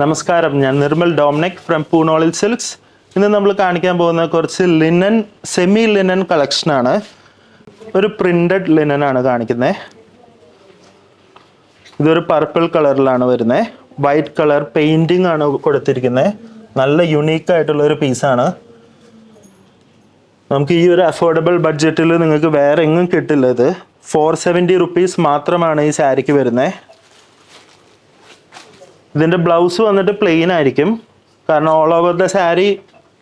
നമസ്കാരം, ഞാൻ Nirmal Dominic from പൂനോളിൽ silks. ഇന്ന് നമ്മൾ കാണിക്കാൻ പോകുന്ന കുറച്ച് ലിനൻ, സെമി ലിനൻ കളക്ഷനാണ്. ഒരു പ്രിന്റഡ് ലിനൻ ആണ് കാണിക്കുന്നത്. ഇതൊരു പർപ്പിൾ കളറിലാണ് വരുന്നത്. വൈറ്റ് കളർ പെയിന്റിംഗ് ആണ് കൊടുത്തിരിക്കുന്നത്. നല്ല യുണീക്ക് ആയിട്ടുള്ള ഒരു പീസാണ്. നമുക്ക് ഈ ഒരു അഫോർഡബിൾ ബഡ്ജറ്റിൽ നിങ്ങൾക്ക് വേറെ എങ്ങും കിട്ടില്ല. ഇത് 470 റുപ്പീസ് മാത്രമാണ് ഈ സാരിക്ക് വരുന്നത്. ഇതിൻ്റെ ബ്ലൗസ് വന്നിട്ട് പ്ലെയിൻ ആയിരിക്കും. കാരണം ഓൾ ഓവർ ദ സാരി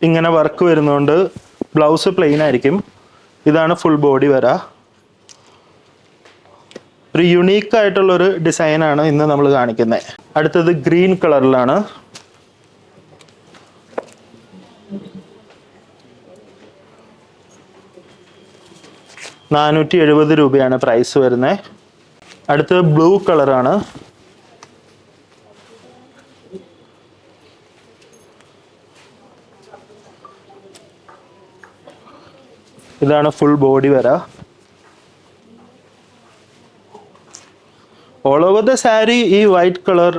ഇങ്ങനെ വർക്ക് വരുന്നതുകൊണ്ട് ബ്ലൗസ് പ്ലെയിൻ ആയിരിക്കും. ഇതാണ് ഫുൾ ബോഡി വരാ. ഒരു യുണീക്ക് ആയിട്ടുള്ളൊരു ഡിസൈനാണ് ഇന്ന് നമ്മൾ കാണിക്കുന്നത്. അടുത്തത് ഗ്രീൻ കളറിലാണ്. ₹470 പ്രൈസ് വരുന്നത്. അടുത്തത് ബ്ലൂ കളറാണ്. ഇതാണ് ഫുൾ ബോഡി വരാ. ഓൾ ഓവർ ദ സാരി ഈ വൈറ്റ് കളർ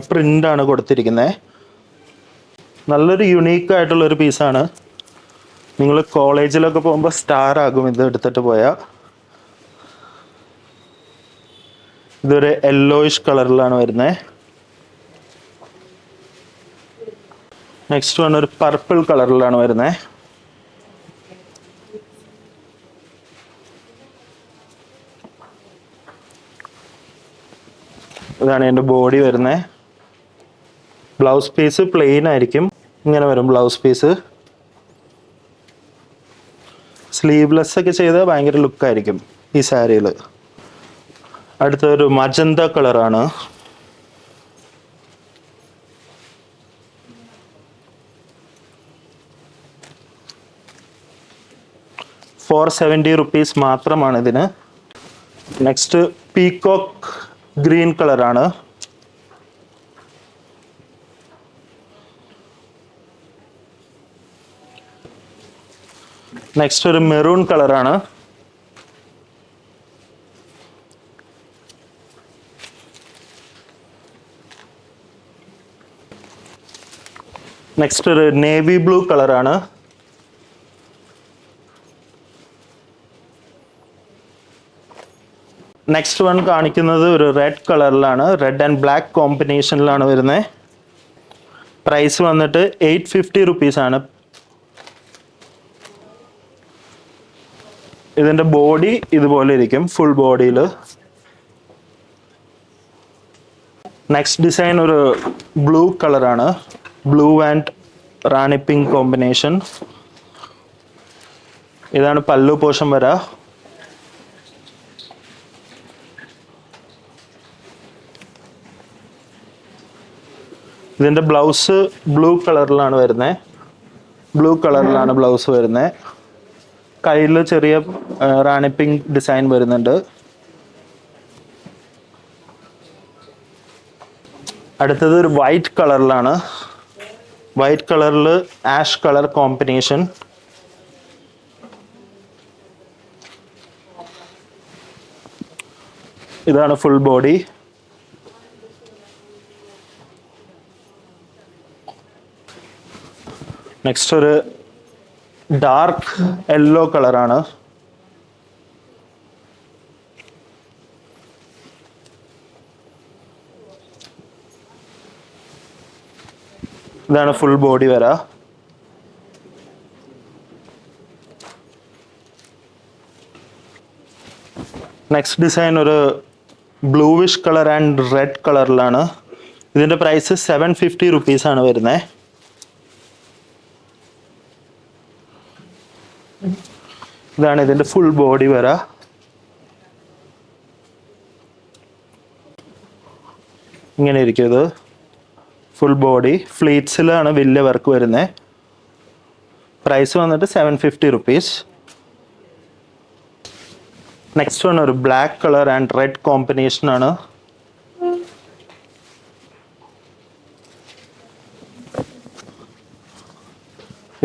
പ്രിന്റ് ആണ് കൊടുത്തിരിക്കുന്നത്. നല്ലൊരു യുണീക്ക് ആയിട്ടുള്ള ഒരു പീസാണ്. നിങ്ങൾ കോളേജിലൊക്കെ പോകുമ്പോൾ സ്റ്റാർ ആകും ഇത് എടുത്തിട്ട് പോയാൽ. ഇതൊരു യെല്ലോയിഷ് കളറിലാണ് വരുന്നത്. നെക്സ്റ്റ് വൺ ഒരു പർപ്പിൾ കളറിലാണ് വരുന്നത്. ഇതാണ് എൻ്റെ ബോഡി വരുന്നത്. ബ്ലൗസ് പീസ് പ്ലെയിൻ ആയിരിക്കും. ഇങ്ങനെ വരും ബ്ലൗസ് പീസ്. സ്ലീവ്ലെസ് ഒക്കെ ചെയ്താൽ ഭയങ്കര ലുക്കായിരിക്കും ഈ സാരിയിൽ. അടുത്തൊരു മജന്ത കളറാണ്. ₹470 മാത്രമാണ് ഇതിന്. നെക്സ്റ്റ് പീകോക്ക് ഗ്രീൻ കളറാണ്. നെക്സ്റ്റ് ഒരു മെറൂൺ കളറാണ്. നെക്സ്റ്റ് ഒരു നേവി ബ്ലൂ കളറാണ്. നെക്സ്റ്റ് വൺ കാണിക്കുന്നത് ഒരു റെഡ് കളറിലാണ്. റെഡ് ആൻഡ് ബ്ലാക്ക് കോമ്പിനേഷനിലാണ് വരുന്നത്. പ്രൈസ് വന്നിട്ട് ₹850 ആണ്. ഇതിൻ്റെ ബോഡി ഇതുപോലെ ഇരിക്കും ഫുൾ ബോഡിയിൽ. നെക്സ്റ്റ് ഡിസൈൻ ഒരു ബ്ലൂ കളറാണ്. Blue and Rani pink combination. ഇതാണ് പല്ലു പോർഷൻ വരാ. ഇതിൻ്റെ ബ്ലൗസ് ബ്ലൂ കളറിലാണ് വരുന്നത്. ബ്ലൂ കളറിലാണ് ബ്ലൗസ് വരുന്നത്. കയ്യിൽ ചെറിയ റാണി പിങ്ക് ഡിസൈൻ വരുന്നുണ്ട്. അടുത്തത് ഒരു വൈറ്റ് കളറിലാണ്. വൈറ്റ് കളറിൽ ആഷ് കളർ കോമ്പിനേഷൻ. ഇതാണ് ഫുൾ ബോഡി. നെക്സ്റ്റ് ഒരു ഡാർക്ക് യെല്ലോ കളറാണ്. ഇതാണ് ഫുൾ ബോഡി വരാ. നെക്സ്റ്റ് ഡിസൈൻ ഒരു ബ്ലൂവിഷ് കളർ ആൻഡ് റെഡ് കളറിലാണ്. ഇതിൻ്റെ പ്രൈസ് ₹750 ആണ് വരുന്നത്. ഇതാണ് ഇതിൻ്റെ ഫുൾ ബോഡി വരാ. ഇങ്ങനെ ഇരിക്കും ഇത് ഫുൾ ബോഡി. ഫ്ലീറ്റ്സിലാണ് വലിയ വർക്ക് വരുന്നത്. പ്രൈസ് വന്നിട്ട് ₹750. നെക്സ്റ്റ് വൺ ഒരു black colour and red combination ആണ്.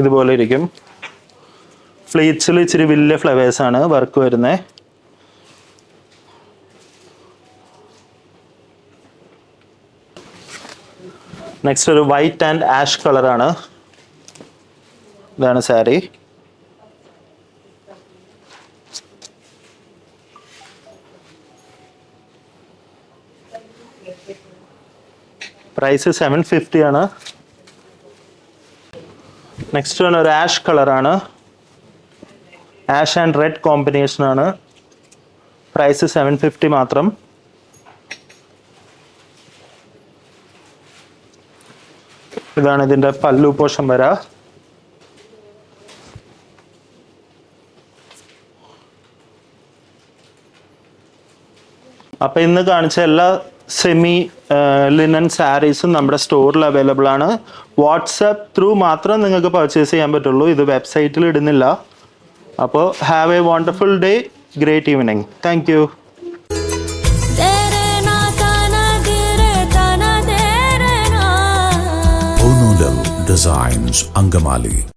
ഇതുപോലെ ഇരിക്കും. ഫ്ലീറ്റ്സിൽ ഇച്ചിരി വലിയ ഫ്ലവേഴ്സാണ് വർക്ക് വരുന്നത്. നെക്സ്റ്റ് ഒരു വൈറ്റ് ആൻഡ് ആഷ് കളറാണ്. ഇതാണ് സാരി. പ്രൈസ് 750 ആണ്. നെക്സ്റ്റ് വൺ ഒരു ആഷ് കളറാണ്. ആഷ് ആൻഡ് റെഡ് കോമ്പിനേഷൻ ആണ്. പ്രൈസ് 750 മാത്രം. ഇതാണ് ഇതിൻ്റെ പല്ലു പോർഷൻ വര. അപ്പം ഇന്ന് കാണിച്ച എല്ലാ സെമി ലിനൻ സാരീസും നമ്മുടെ സ്റ്റോറിൽ അവൈലബിൾ ആണ്. വാട്സാപ്പ് ത്രൂ മാത്രം നിങ്ങൾക്ക് പർച്ചേസ് ചെയ്യാൻ പറ്റുള്ളൂ. ഇത് വെബ്സൈറ്റിൽ ഇടുന്നില്ല. അപ്പോൾ have A wonderful day, great evening. Thank you. Designs, Angamali.